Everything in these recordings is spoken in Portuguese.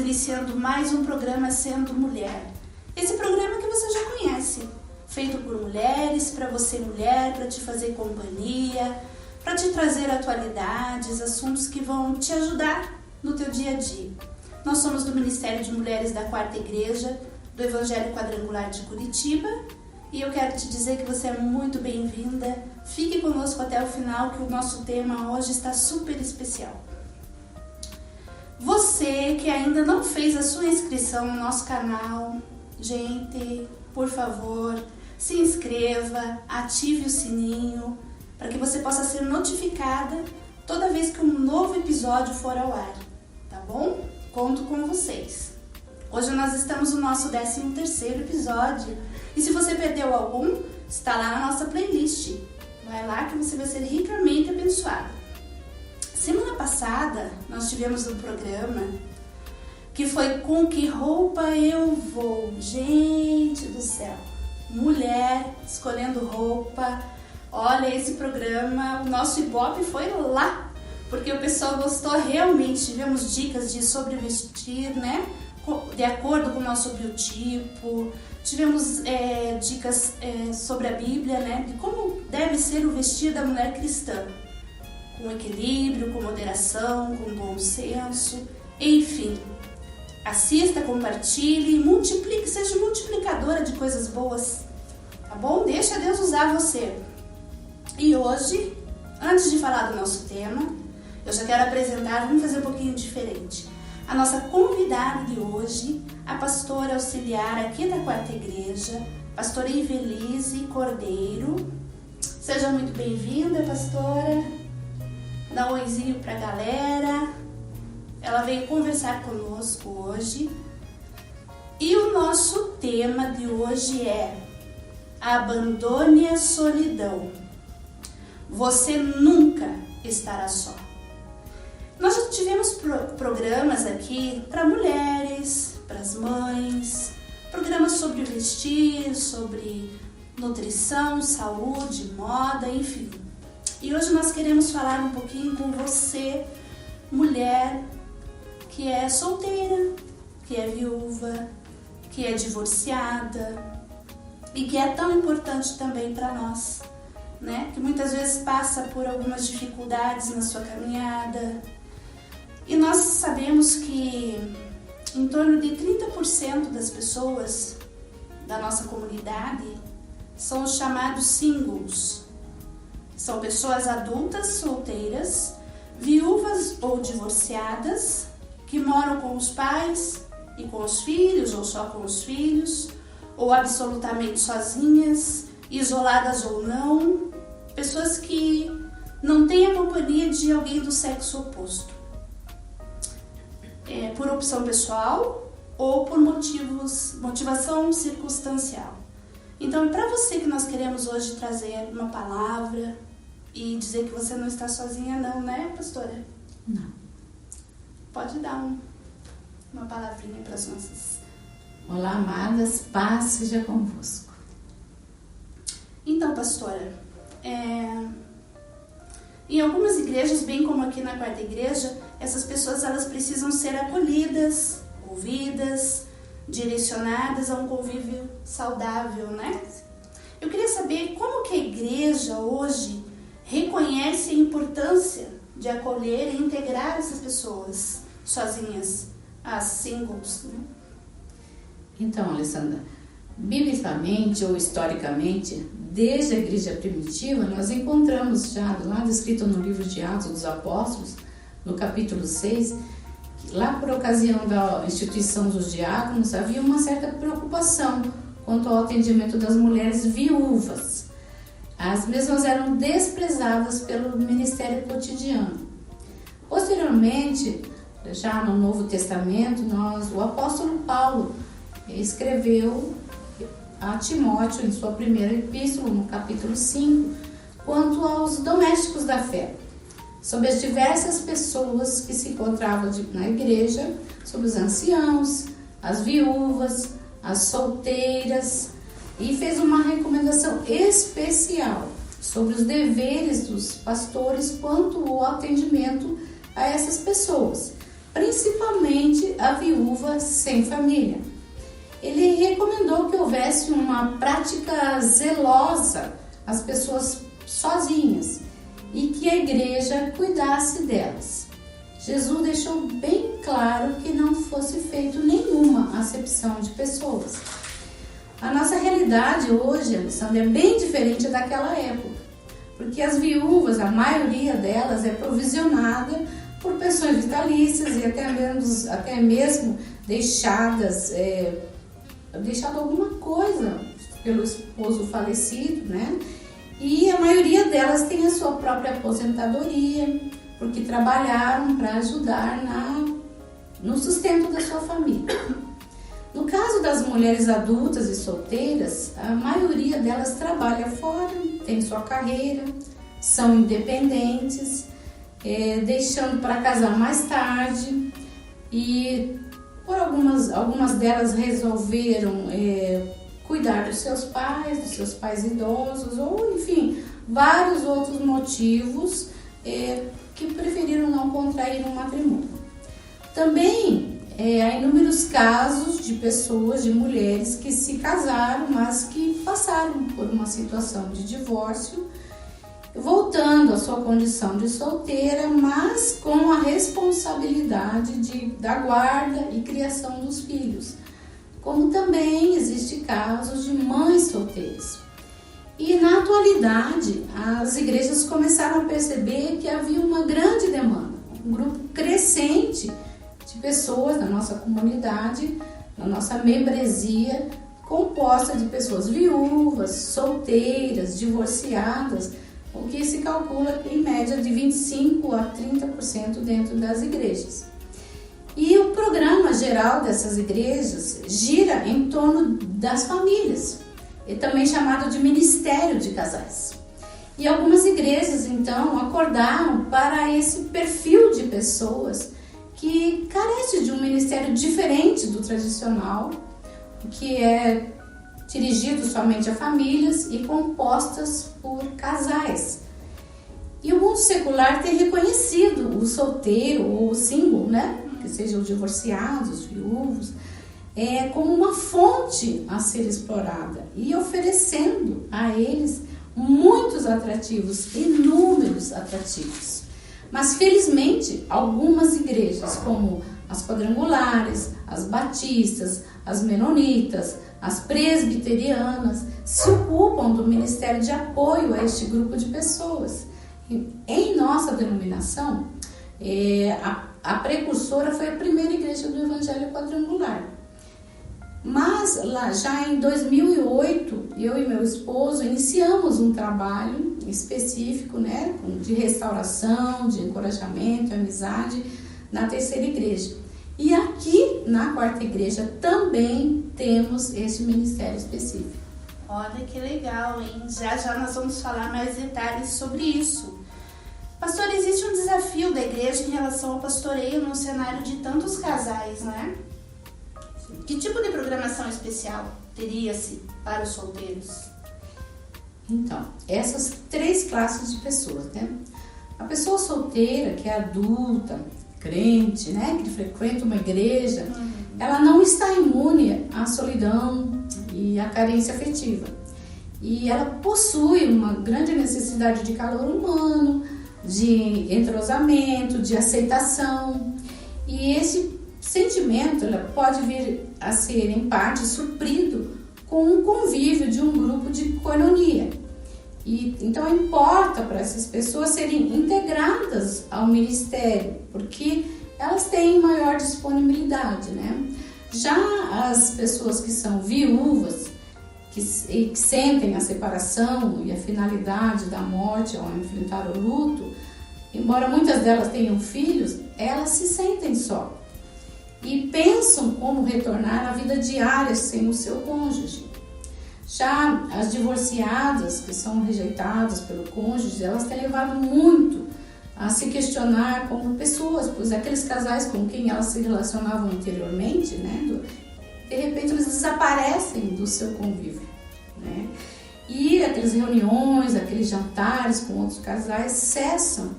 iniciando mais um programa Sendo Mulher. Esse programa que você já conhece, feito por mulheres, para você mulher, para te fazer companhia, para te trazer atualidades, assuntos que vão te ajudar no teu dia a dia. Nós somos do Ministério de Mulheres da Quarta Igreja, do Evangelho Quadrangular de Curitiba, e eu quero te dizer que você é muito bem-vinda. Fique conosco até o final, que o nosso tema hoje está super especial. Você que ainda não fez a sua inscrição no nosso canal, gente, por favor, se inscreva, ative o sininho, para que você possa ser notificada toda vez que um novo episódio for ao ar, tá bom? Conto com vocês. Hoje nós estamos no nosso 13º episódio, e se você perdeu algum, está lá na nossa playlist. Vai lá que você vai ser ricamente abençoado. Semana passada nós tivemos um programa que foi Com Que Roupa Eu Vou? Gente do céu, mulher escolhendo roupa. Olha, esse programa, o nosso Ibope foi lá, porque o pessoal gostou realmente. Tivemos dicas sobre vestir, né? De acordo com o nosso biotipo. Tivemos dicas sobre a Bíblia, né? De como deve ser o vestir da mulher cristã. Com equilíbrio, com moderação, com bom senso. Enfim, assista, compartilhe, multiplique, seja multiplicadora de coisas boas. Tá bom? Deixa Deus usar você. E hoje, antes de falar do nosso tema, eu já quero apresentar, vamos fazer um pouquinho diferente. A nossa convidada de hoje, a pastora auxiliar aqui da Quarta Igreja, pastora Ivelise Cordeiro. Seja muito bem-vinda, pastora. Dá um oizinho pra galera. Ela veio conversar conosco hoje. E o nosso tema de hoje é: abandone a solidão. Você nunca estará só. Nós já tivemos programas aqui para mulheres, para as mães, programas sobre vestir, sobre nutrição, saúde, moda, enfim. E hoje nós queremos falar um pouquinho com você, mulher que é solteira, que é viúva, que é divorciada e que é tão importante também para nós, né? Que muitas vezes passa por algumas dificuldades na sua caminhada. E nós sabemos que em torno de 30% das pessoas da nossa comunidade são os chamados singles. São pessoas adultas, solteiras, viúvas ou divorciadas, que moram com os pais e com os filhos, ou só com os filhos, ou absolutamente sozinhas, isoladas ou não, pessoas que não têm a companhia de alguém do sexo oposto. Por opção pessoal ou por motivação circunstancial. Então é para você que nós queremos hoje trazer uma palavra e dizer que você não está sozinha não, né, pastora? Não. Pode dar uma palavrinha para as nossas. Olá, amadas, paz seja convosco. Então, pastora, em algumas igrejas, bem como aqui na Quarta Igreja, essas pessoas elas precisam ser acolhidas, ouvidas, direcionadas a um convívio saudável, né? Eu queria saber como que a igreja hoje reconhece a importância de acolher e integrar essas pessoas sozinhas, as singles, né? Então, Alessandra, biblicamente ou historicamente, desde a igreja primitiva, nós encontramos já lá descrito no livro de Atos dos Apóstolos, no capítulo 6, que lá por ocasião da instituição dos diáconos, havia uma certa preocupação quanto ao atendimento das mulheres viúvas. As mesmas eram desprezadas pelo ministério cotidiano. Posteriormente, já no Novo Testamento, o apóstolo Paulo escreveu a Timóteo, em sua primeira epístola, no capítulo 5, quanto aos domésticos da fé, sobre as diversas pessoas que se encontravam na igreja, sobre os anciãos, as viúvas, as solteiras, e fez uma recomendação especial sobre os deveres dos pastores quanto ao atendimento a essas pessoas, principalmente a viúva sem família. Ele recomendou que houvesse uma prática zelosa às pessoas sozinhas e que a igreja cuidasse delas. Jesus deixou bem claro que não fosse feito nenhuma acepção de pessoas. A nossa realidade hoje, Alessandra, é bem diferente daquela época, porque as viúvas, a maioria delas é provisionada por pensões vitalícias e até mesmo deixado alguma coisa pelo esposo falecido, né? E a maioria delas tem a sua própria aposentadoria, porque trabalharam para ajudar no sustento da sua família. No caso das mulheres adultas e solteiras, a maioria delas trabalha fora, tem sua carreira, são independentes, deixando para casar mais tarde, e por algumas delas resolveram cuidar dos seus pais idosos, ou enfim, vários outros motivos que preferiram não contrair um matrimônio. Também há inúmeros casos de pessoas, de mulheres que se casaram, mas que passaram por uma situação de divórcio, voltando à sua condição de solteira, mas com a responsabilidade da guarda e criação dos filhos. Como também existe casos de mães solteiras. E na atualidade, as igrejas começaram a perceber que havia uma grande demanda, um grupo crescente de pessoas na nossa comunidade, na nossa membresia, composta de pessoas viúvas, solteiras, divorciadas, o que se calcula em média de 25% a 30% dentro das igrejas. E o programa geral dessas igrejas gira em torno das famílias, e também chamado de Ministério de Casais. E algumas igrejas, então, acordaram para esse perfil de pessoas que carece de um ministério diferente do tradicional, que é dirigido somente a famílias e compostas por casais. E o mundo secular tem reconhecido o solteiro ou o single, né? Que sejam divorciados, viúvos, como uma fonte a ser explorada e oferecendo a eles muitos atrativos, inúmeros atrativos. Mas felizmente algumas igrejas, como as quadrangulares, as batistas, as menonitas, as presbiterianas, se ocupam do ministério de apoio a este grupo de pessoas. Em nossa denominação, a precursora foi a primeira igreja do Evangelho Quadrangular. Mas lá já em 2008, eu e meu esposo iniciamos um trabalho específico, né, de restauração, de encorajamento, amizade na terceira igreja. E aqui na quarta igreja também temos esse ministério específico. Olha que legal, hein? Já nós vamos falar mais detalhes sobre isso. Pastor, existe um desafio da igreja em relação ao pastoreio num cenário de tantos casais, né? Que tipo de programação especial teria-se para os solteiros? Então, essas três classes de pessoas, né? A pessoa solteira, que é adulta, crente, né? Que frequenta uma igreja, ela não está imune à solidão e à carência afetiva. E ela possui uma grande necessidade de calor humano, de entrosamento, de aceitação. E esse sentimento ela pode vir a ser, em parte, suprido com um convívio de um grupo de coinonia. E então importa para essas pessoas serem integradas ao ministério, porque elas têm maior disponibilidade, né? Já as pessoas que são viúvas, que sentem a separação e a finalidade da morte ao enfrentar o luto, embora muitas delas tenham filhos, elas se sentem só e pensam como retornar à vida diária sem o seu cônjuge. Já as divorciadas, que são rejeitadas pelo cônjuge, elas têm levado muito a se questionar como pessoas, pois aqueles casais com quem elas se relacionavam anteriormente, né, de repente eles desaparecem do seu convívio, né? E aquelas reuniões, aqueles jantares com outros casais cessam.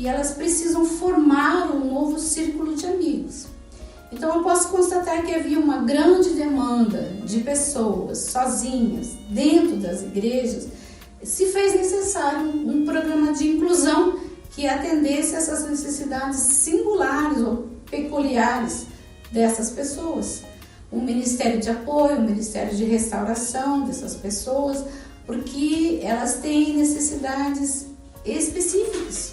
e elas precisam formar um novo círculo de amigos. Então eu posso constatar que havia uma grande demanda de pessoas sozinhas dentro das igrejas. Se fez necessário um programa de inclusão que atendesse essas necessidades singulares ou peculiares dessas pessoas. Um ministério de apoio, um ministério de restauração dessas pessoas, porque elas têm necessidades específicas,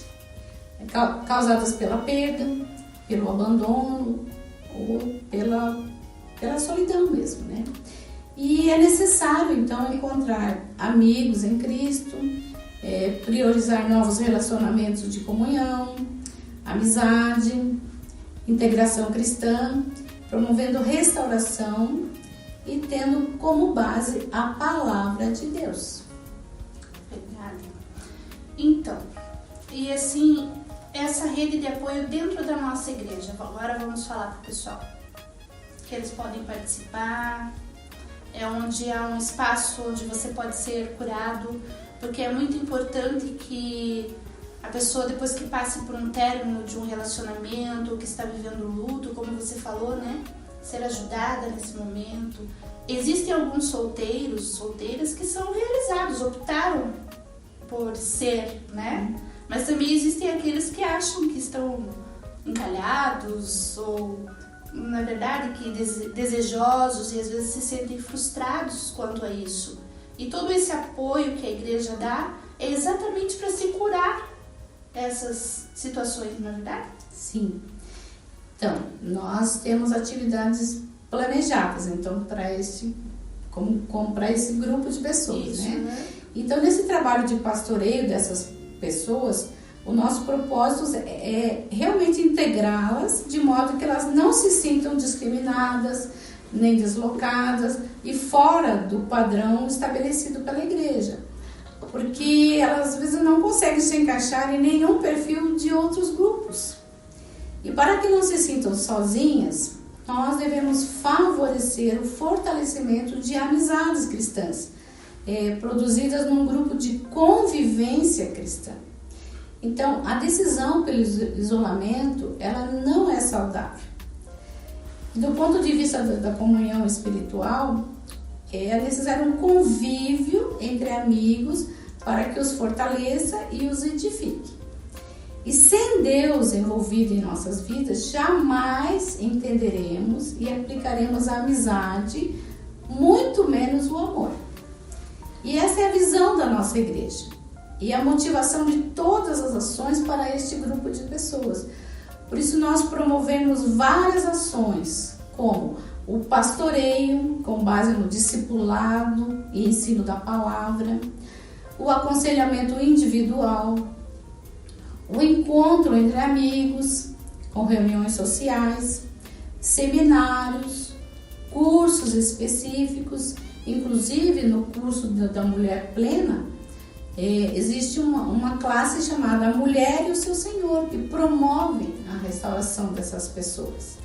causadas pela perda, pelo abandono ou pela solidão mesmo, né? E é necessário, então, encontrar amigos em Cristo, priorizar novos relacionamentos de comunhão, amizade, integração cristã, promovendo restauração e tendo como base a palavra de Deus. Obrigada. Então, e assim, essa rede de apoio dentro da nossa igreja, agora vamos falar para o pessoal que eles podem participar, é onde há um espaço onde você pode ser curado, porque é muito importante que a pessoa, depois que passe por um término de um relacionamento, que está vivendo luto, como você falou, né? Ser ajudada nesse momento. Existem alguns solteiras que são realizados, optaram por ser, né? Mas também existem aqueles que acham que estão encalhados ou, na verdade, que desejosos e às vezes se sentem frustrados quanto a isso. E todo esse apoio que a igreja dá é exatamente para se curar essas situações, não é verdade? Sim. Então, nós temos atividades planejadas, então, para esse grupo de pessoas, isso, né? Então, nesse trabalho de pastoreio dessas pessoas, o nosso propósito é realmente integrá-las de modo que elas não se sintam discriminadas, nem deslocadas e fora do padrão estabelecido pela igreja. Porque elas às vezes não conseguem se encaixar em nenhum perfil de outros grupos. E para que não se sintam sozinhas, nós devemos favorecer o fortalecimento de amizades cristãs, produzidas num grupo de convivência cristã. Então, a decisão pelo isolamento, ela não é saudável. Do ponto de vista da comunhão espiritual, é necessário um convívio entre amigos para que os fortaleça e os edifique. E sem Deus envolvido em nossas vidas, jamais entenderemos e aplicaremos a amizade, muito menos o amor. E essa é a visão da nossa igreja e a motivação de todas as ações para este grupo de pessoas. Por isso nós promovemos várias ações, como o pastoreio, com base no discipulado e ensino da palavra, o aconselhamento individual, o encontro entre amigos, com reuniões sociais, seminários, cursos específicos, inclusive no curso da Mulher Plena, existe uma classe chamada A Mulher e o Seu Senhor, que promove a restauração dessas pessoas.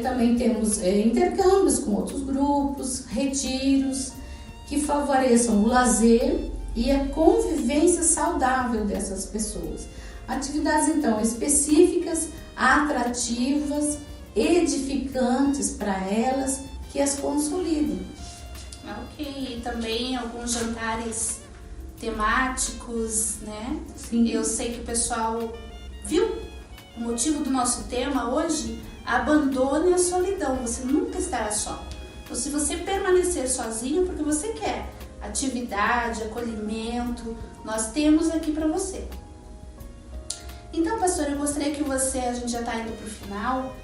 Também temos intercâmbios com outros grupos, retiros, que favoreçam o lazer e a convivência saudável dessas pessoas. Atividades, então, específicas, atrativas, edificantes para elas, que as consolidam. Ok, e também alguns jantares temáticos, né? Sim. Eu sei que o pessoal viu o motivo do nosso tema hoje, abandone a solidão, você nunca estará só. Então, se você permanecer sozinho, porque você quer atividade, acolhimento, nós temos aqui para você. Então, pastor, eu gostaria que você, a gente já está indo para o final,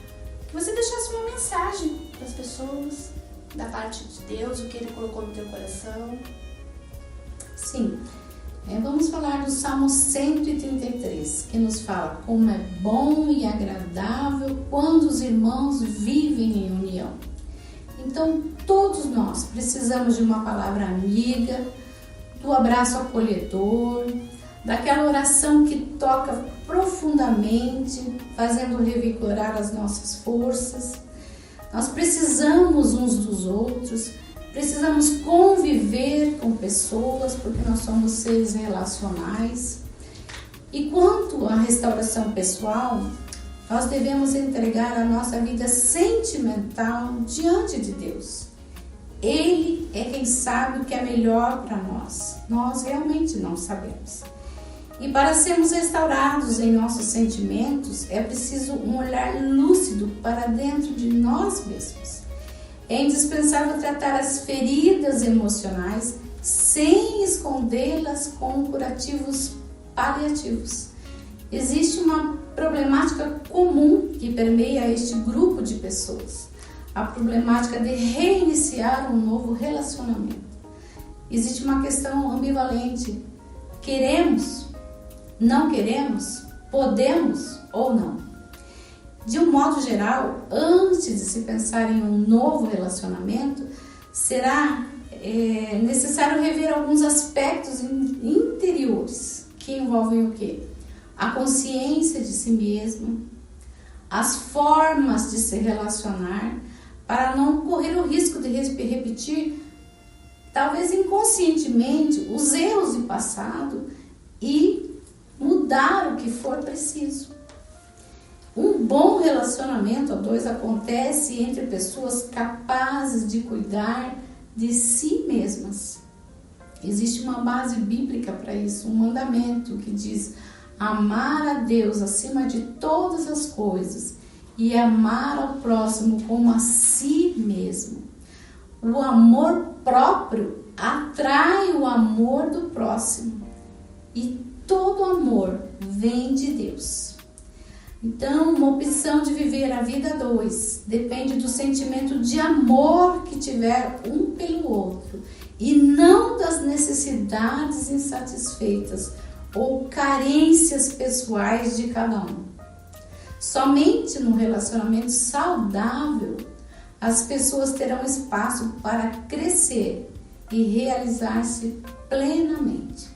que você deixasse uma mensagem para as pessoas, da parte de Deus, o que Ele colocou no teu coração. Sim, vamos falar do Salmo 133, que nos fala como é bom e agradável quando os irmãos vivem em união. Então, todos nós precisamos de uma palavra amiga, do abraço acolhedor, daquela oração que toca profundamente, fazendo revigorar as nossas forças. Nós precisamos uns dos outros, precisamos conviver com pessoas, porque nós somos seres relacionais. E quanto à restauração pessoal, nós devemos entregar a nossa vida sentimental diante de Deus. Ele é quem sabe o que é melhor para nós. Nós realmente não sabemos. E para sermos restaurados em nossos sentimentos, é preciso um olhar lúcido para dentro de nós mesmos. É indispensável tratar as feridas emocionais sem escondê-las com curativos paliativos. Existe uma problemática comum que permeia este grupo de pessoas. A problemática de reiniciar um novo relacionamento. Existe uma questão ambivalente. Queremos? Não queremos? Podemos ou não? De um modo geral, antes de se pensar em um novo relacionamento, será necessário rever alguns aspectos interiores que envolvem o quê? A consciência de si mesmo, as formas de se relacionar, para não correr o risco de repetir, talvez inconscientemente, os erros do passado e mudar o que for preciso. Um bom relacionamento a dois acontece entre pessoas capazes de cuidar de si mesmas. Existe uma base bíblica para isso, um mandamento que diz: amar a Deus acima de todas as coisas e amar ao próximo como a si mesmo. O amor próprio atrai o amor do próximo e todo amor vem de Deus. Então, uma opção de viver a vida a dois depende do sentimento de amor que tiver um pelo outro e não das necessidades insatisfeitas ou carências pessoais de cada um. Somente num relacionamento saudável, as pessoas terão espaço para crescer e realizar-se plenamente.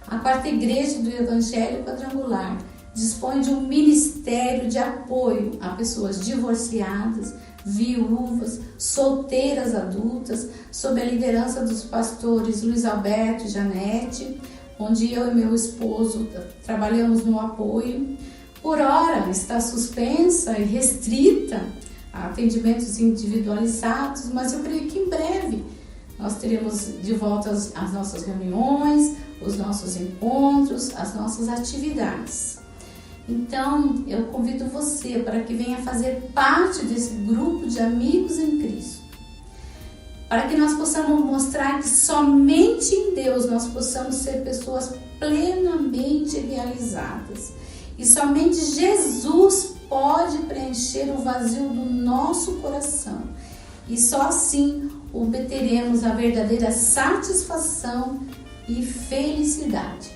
A quarta igreja do Evangelho Quadrangular dispõe de um ministério de apoio a pessoas divorciadas, viúvas, solteiras adultas, sob a liderança dos pastores Luiz Alberto e Janete, onde eu e meu esposo trabalhamos no apoio. Por ora está suspensa e restrita a atendimentos individualizados, mas eu creio que em breve nós teremos de volta as nossas reuniões, os nossos encontros, as nossas atividades. Então, eu convido você para que venha fazer parte desse grupo de amigos em Cristo, para que nós possamos mostrar que somente em Deus nós possamos ser pessoas plenamente realizadas. E somente Jesus pode preencher o vazio do nosso coração. E só assim obteremos a verdadeira satisfação e felicidade.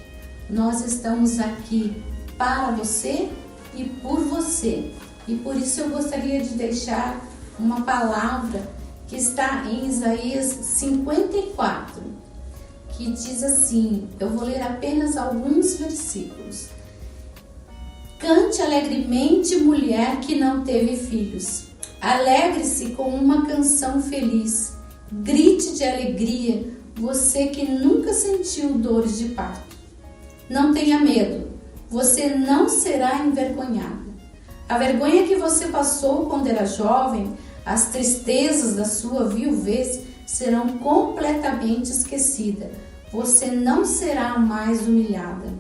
Nós estamos aqui para você e por você. E por isso eu gostaria de deixar uma palavra que está em Isaías 54, que diz assim, eu vou ler apenas alguns versículos. Cante alegremente, mulher que não teve filhos. Alegre-se com uma canção feliz. Grite de alegria, você que nunca sentiu dores de parto. Não tenha medo, você não será envergonhada. A vergonha que você passou quando era jovem, as tristezas da sua viuvez serão completamente esquecidas. Você não será mais humilhada,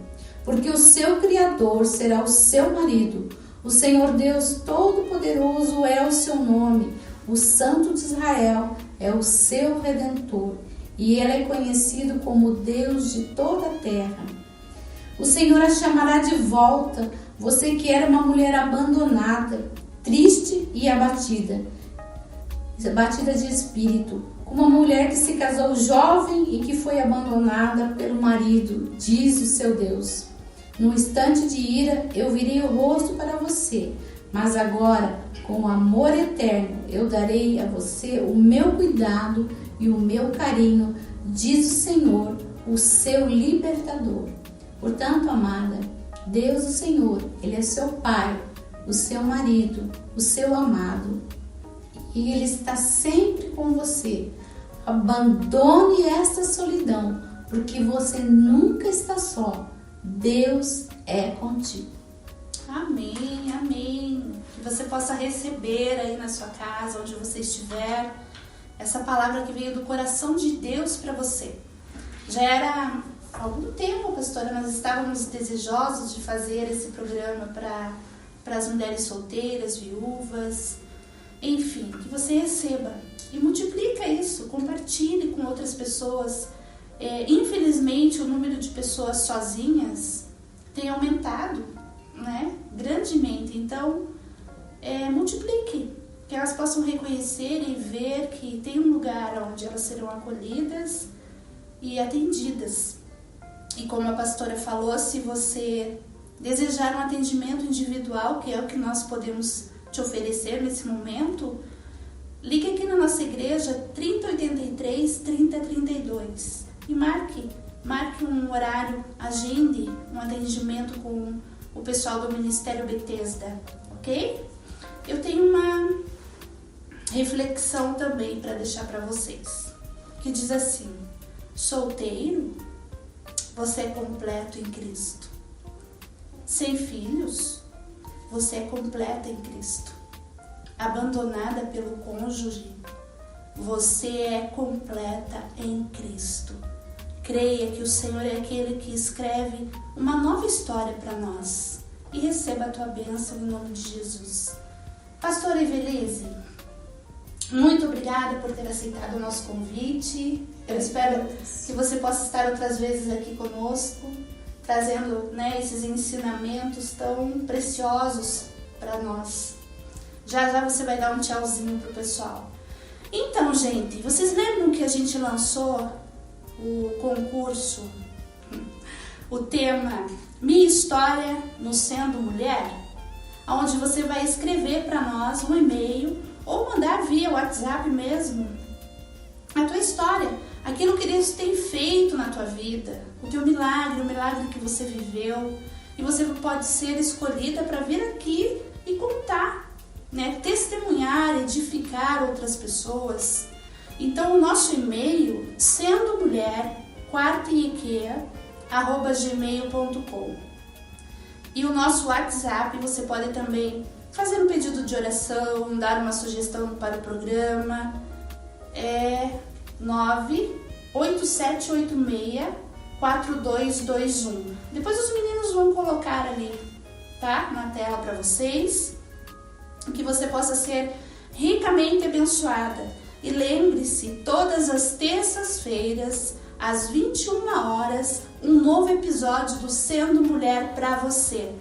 porque o seu Criador será o seu marido. O Senhor Deus Todo-Poderoso é o seu nome. O Santo de Israel é o seu Redentor. E ele é conhecido como Deus de toda a terra. O Senhor a chamará de volta, você que era uma mulher abandonada, triste e abatida de espírito, como uma mulher que se casou jovem e que foi abandonada pelo marido, diz o seu Deus. No instante de ira, eu virei o rosto para você, mas agora, com amor eterno, eu darei a você o meu cuidado e o meu carinho, diz o Senhor, o seu libertador. Portanto, amada, Deus, o Senhor, Ele é seu Pai, o seu marido, o seu amado, e Ele está sempre com você. Abandone esta solidão, porque você nunca está só. Deus é contigo. Amém, amém. Que você possa receber aí na sua casa, onde você estiver, essa palavra que veio do coração de Deus para você. Já era há algum tempo, pastora, nós estávamos desejosos de fazer esse programa para as mulheres solteiras, viúvas, enfim, que você receba e multiplica isso, compartilhe com outras pessoas. Infelizmente, o número de pessoas sozinhas tem aumentado, né, grandemente. Então, multiplique, que elas possam reconhecer e ver que tem um lugar onde elas serão acolhidas e atendidas. E como a pastora falou, se você desejar um atendimento individual, que é o que nós podemos te oferecer nesse momento, ligue aqui na nossa igreja 3083 3032 e marque um horário, agende um atendimento com o pessoal do Ministério Bethesda, ok? Eu tenho uma reflexão também para deixar para vocês, que diz assim: solteiro, você é completo em Cristo. Sem filhos, você é completa em Cristo. Abandonada pelo cônjuge, você é completa em Cristo. Creia que o Senhor é aquele que escreve uma nova história para nós. E receba a tua bênção em nome de Jesus. Pastora Evelise, muito obrigada por ter aceitado o nosso convite. Eu espero que você possa estar outras vezes aqui conosco, trazendo, né, esses ensinamentos tão preciosos para nós. Já já você vai dar um tchauzinho pro pessoal. Então, gente, vocês lembram que a gente lançou o concurso, o tema Minha História no Sendo Mulher, onde você vai escrever para nós um e-mail ou mandar via WhatsApp mesmo a tua história, aquilo que Deus tem feito na tua vida, o teu milagre, o milagre que você viveu, e você pode ser escolhida para vir aqui e contar, né, testemunhar, edificar outras pessoas. Então o nosso e-mail, sendomulher@gmail.com, e o nosso WhatsApp, você pode também fazer um pedido de oração, dar uma sugestão para o programa, 98786-4221. Depois os meninos vão colocar ali, tá, na tela para vocês, que você possa ser ricamente abençoada. E lembre-se, todas as terças-feiras, às 21 horas, um novo episódio do Sendo Mulher para você.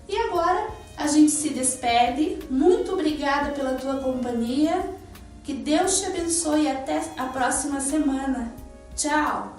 E agora a gente se despede. Muito obrigada pela tua companhia. Que Deus te abençoe e até a próxima semana. Tchau!